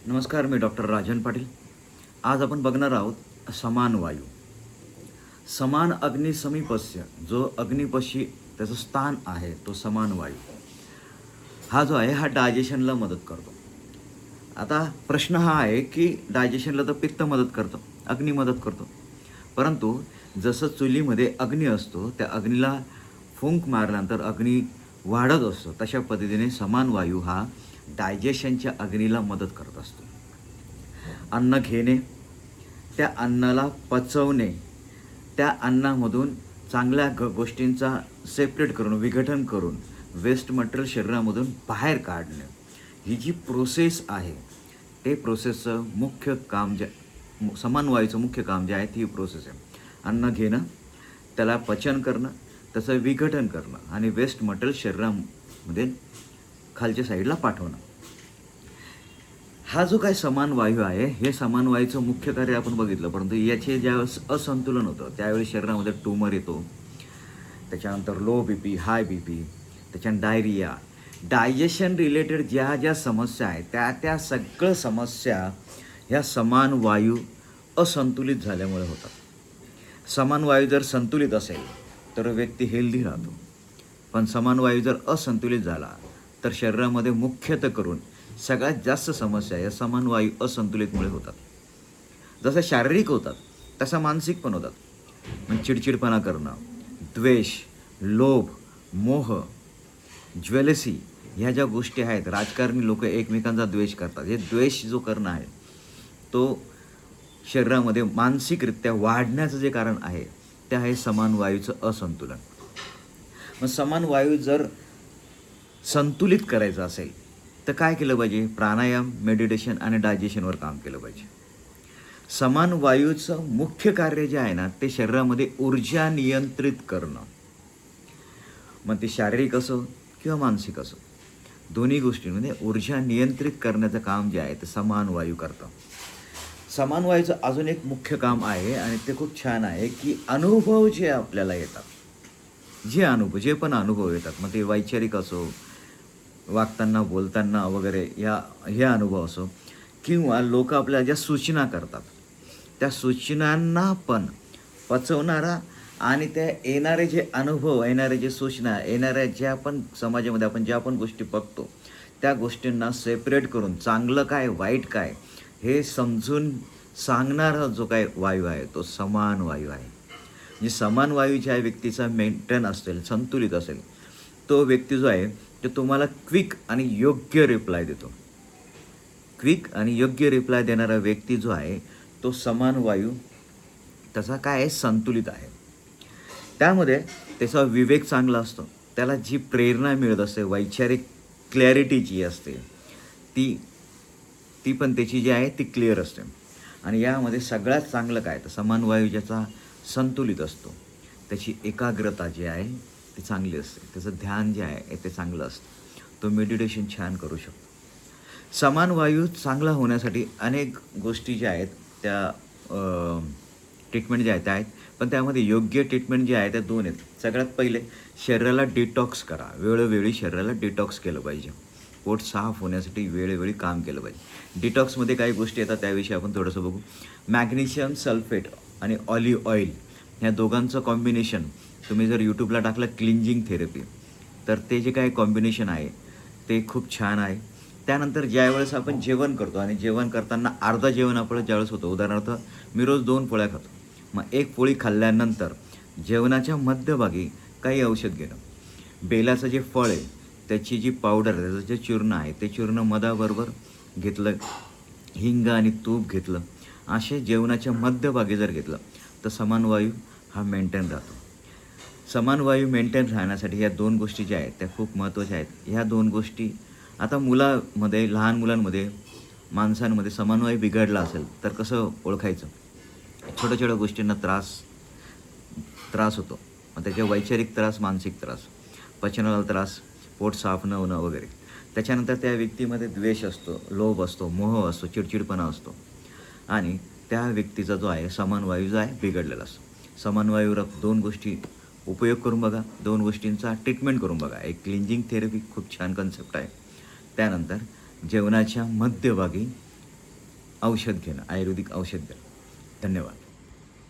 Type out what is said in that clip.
नमस्कार, मी डॉक्टर राजन पाटील. आज आपण बघणार आहोत समान वायू. समान अग्नी समीपस्य, जो अग्निपशी त्याचं स्थान आहे तो समान वायू. हा जो आहे हा डायजेशनला मदत करतो. आता प्रश्न हा आहे की डायजेशनला तर पित्त मदत करतं, अग्नी मदत करतो, परंतु जसं चुलीमध्ये अग्नी असतो त्या अग्नीला फुंक मारल्यानंतर अग्नी वाढत असतो, तशा पद्धतीने समान वायू हा डायजेशनच्या अग्नीला मदत करत असतो. अन्न घेणे, त्या अन्नाला पचवणे, त्या अन्नामधून चांगल्या गोष्टींचा सेपरेट करून, विघटन करून वेस्ट मटेरियल शरीरामधून बाहेर काढणे, ही जी प्रोसेस आहे ते प्रोसेसचं मुख्य काम जे समान वायूचं मुख्य काम जे आहे ती प्रोसेस आहे. अन्न घेणं, त्याला पचन करणं, त्याचं विघटन करणं आणि वेस्ट मटेरियल शरीरामध्ये खालच्या साईडला पाठवणं. हा जो काय समान वायू आहे, हे समान वायूचं मुख्य कार्य आपण बघितलं, परंतु याचे ज्यावेळेस असंतुलन होतं त्यावेळी शरीरामध्ये ट्यूमर येतो, त्याच्यानंतर लो बी पी, हाय बी पी, त्याच्यानंतर डायरिया, डायजेशन रिलेटेड ज्या ज्या समस्या आहेत त्या सगळ्या समस्या ह्या समान वायू असंतुलित झाल्यामुळे होतात. समान वायू जर संतुलित असेल तर व्यक्ती हेल्दी राहतो, पण समान वायू जर असंतुलित झाला तर शरीरामध्ये मुख्यतः करून सगळ्यात जास्त समस्या या समान वायू असंतुलितमुळे होतात. जसं शारीरिक होतात तसा मानसिक पण होतात. म्हणजे चिडचिडपणा करणं, द्वेष, लोभ, मोह, ज्वेलसी, ह्या ज्या गोष्टी आहेत. राजकारणी लोक एकमेकांचा द्वेष करतात. हे द्वेष जो करणं आहे तो शरीरामध्ये मानसिकरित्या वाढण्याचं जे कारण आहे ते आहे समान वायूचं असंतुलन. मग समान वायू जर संतुलित करायचं असेल तर काय केलं पाहिजे? प्राणायाम, मेडिटेशन आणि डायजेशनवर काम केलं पाहिजे. समान वायूचं मुख्य कार्य जे आहे ना ते शरीरामध्ये ऊर्जा नियंत्रित करणं. मग ते शारीरिक असो किंवा मानसिक असो, दोन्ही गोष्टींमध्ये ऊर्जा नियंत्रित करण्याचं काम जे आहे ते समान वायू करतं. समान वायूचं अजून एक मुख्य काम आहे आणि ते खूप छान आहे की अनुभव जे आपल्याला येतात, जे पण अनुभव येतात, मग ते वैचारिक असो, वागताना बोलताना वगैरे हे अनुभव असो, किंवा लोक आपल्याला ज्या सूचना करतात त्या सूचनांना पण पचवणारा आणि त्या येणारे जे अनुभव, येणारे जे सूचना, येणाऱ्या ज्या पण समाजामध्ये आपण ज्या पण गोष्टी बघतो त्या गोष्टींना सेपरेट करून चांगलं काय वाईट काय हे समजून सांगणारा जो काय वायू आहे तो समान वायू आहे. म्हणजे समान वायू ज्या व्यक्तीचा मेंटेन असेल, संतुलित असेल, तो व्यक्ती जो आहे तो तुम्हाला क्विक आणि योग्य रिप्लाय देतो. क्विक आणि योग्य रिप्लाय देणारा व्यक्ती जो आहे तो समान वायू त्याचा काय आहे, संतुलित आहे. त्यामध्ये त्याचा विवेक चांगला असतो, त्याला जी प्रेरणा मिळत असते, वैचारिक क्लॅरिटी जी असते ती पण त्याची जी आहे ती क्लिअर असते. आणि यामध्ये सगळ्यात चांगलं काय तर समान वायू ज्याचा संतुलित असतो त्याची एकाग्रता जी आहे ती चांगली असते, त्याचं ध्यान जे आहे ते चांगलं असतं, तो मेडिटेशन छान करू शकतो. समान वायू चांगला होण्यासाठी अनेक गोष्टी ज्या आहेत त्या ट्रीटमेंट ज्या आहेत, पण त्यामध्ये योग्य ट्रीटमेंट जे आहे त्या दोन आहेत. सगळ्यात पहिले शरीराला डिटॉक्स करा. वेळोवेळी शरीराला डिटॉक्स केलं पाहिजे. पोट साफ होण्यासाठी वेळोवेळी काम केलं पाहिजे. डिटॉक्समध्ये काही गोष्टी येतात त्याविषयी आपण थोडंसं बघू. मॅग्नेशियम सल्फेट आणि ऑलिव्ह ऑइल ह्या दोघांचं कॉम्बिनेशन तुम्ही जर यूट्यूबला टाकलं क्लिन्जिंग थेरपी, तर ते जे काही कॉम्बिनेशन आहे ते खूप छान आहे. त्यानंतर ज्यावेळेस आपण जेवण करतो आणि जेवण करताना अर्धा जेवण आपलं ज्यावेळेस होतं, उदाहरणार्थ मी रोज 2 पोळ्या खातो, मग एक पोळी खाल्ल्यानंतर जेवणाच्या मध्यभागी काही औषध घेणं. बेलाचं जे फळ आहे त्याची जी पावडर, त्याचं जे चूर्ण आहे ते चूर्ण मधाबरोबर घेतलं, हिंग आणि तूप घेतलं, असे जेवणाच्या मध्यभागी जर घेतलं तर समान वायू हा मेंटेन राहतो. समान वायू मेंटेन राहण्यासाठी ह्या दोन गोष्टी ज्या आहेत त्या खूप महत्त्वाच्या आहेत. ह्या दोन गोष्टी आता मुलामध्ये, लहान मुलांमध्ये, माणसांमध्ये समान वायू बिघडला असेल तर कसं ओळखायचं? छोट्या छोट्या गोष्टींना त्रास होतो, मग त्याचे वैचारिक त्रास, मानसिक त्रास, पचनाला त्रास, पोट साफ न होणं वगैरे. त्याच्यानंतर त्या व्यक्तीमध्ये द्वेष असतो, लोभ असतो, मोह असतो, चिडचिडपणा असतो आणि त्या व्यक्तीचा जो आहे समान वायू जो आहे बिघडलेला असतो. समान वायूवर दोन गोष्टी उपयोग करून बघा, दोन गोष्टींचा ट्रीटमेंट करून बघा. एक क्लिन्जिंग थेरपी खूप छान कन्सेप्ट आहे. त्यानंतर जेवणाच्या मध्यभागी औषध घेणं, आयुर्वेदिक औषध घेणं. धन्यवाद.